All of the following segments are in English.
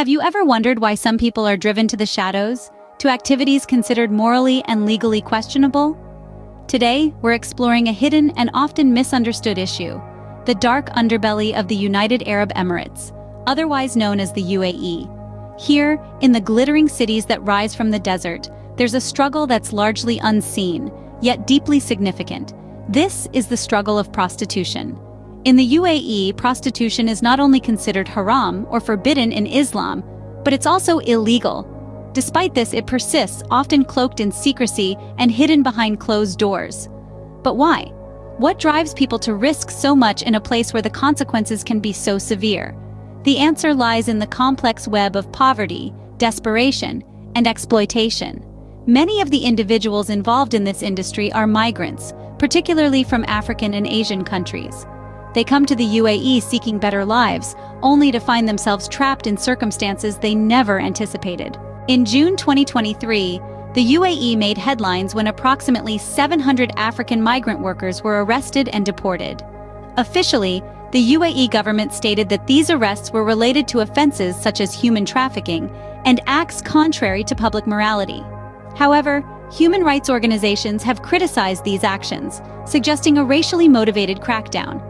Have you ever wondered why some people are driven to the shadows, to activities considered morally and legally questionable? Today, we're exploring a hidden and often misunderstood issue, the dark underbelly of the United Arab Emirates, otherwise known as the UAE. Here, in the glittering cities that rise from the desert, there's a struggle that's largely unseen, yet deeply significant. This is the struggle of prostitution. In the UAE, prostitution is not only considered haram or forbidden in Islam, but it's also illegal. Despite this, it persists, often cloaked in secrecy and hidden behind closed doors. But why? What drives people to risk so much in a place where the consequences can be so severe? The answer lies in the complex web of poverty, desperation, and exploitation. Many of the individuals involved in this industry are migrants, particularly from African and Asian countries. They come to the UAE seeking better lives, only to find themselves trapped in circumstances they never anticipated. In June 2023, the UAE made headlines when approximately 700 African migrant workers were arrested and deported. Officially, the UAE government stated that these arrests were related to offenses such as human trafficking and acts contrary to public morality. However, human rights organizations have criticized these actions, suggesting a racially motivated crackdown.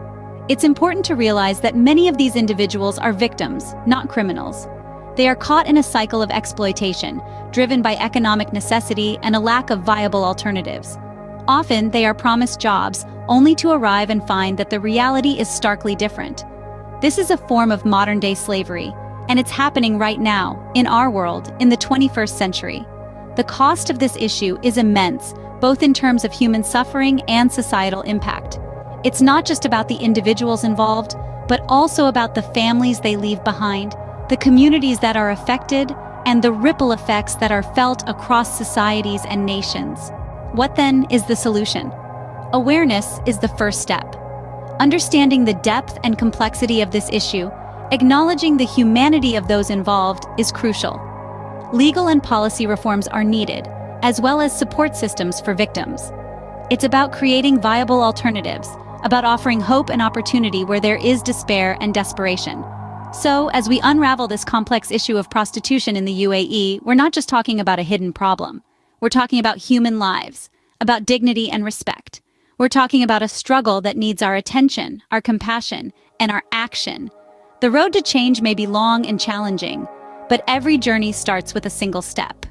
It's important to realize that many of these individuals are victims, not criminals. They are caught in a cycle of exploitation, driven by economic necessity and a lack of viable alternatives. Often, they are promised jobs, only to arrive and find that the reality is starkly different. This is a form of modern-day slavery, and it's happening right now, in our world, in the 21st century. The cost of this issue is immense, both in terms of human suffering and societal impact. It's not just about the individuals involved, but also about the families they leave behind, the communities that are affected, and the ripple effects that are felt across societies and nations. What then is the solution? Awareness is the first step. Understanding the depth and complexity of this issue, acknowledging the humanity of those involved, is crucial. Legal and policy reforms are needed, as well as support systems for victims. It's about creating viable alternatives, about offering hope and opportunity where there is despair and desperation. So, as we unravel this complex issue of prostitution in the UAE, we're not just talking about a hidden problem. We're talking about human lives, about dignity and respect. We're talking about a struggle that needs our attention, our compassion, and our action. The road to change may be long and challenging, but every journey starts with a single step.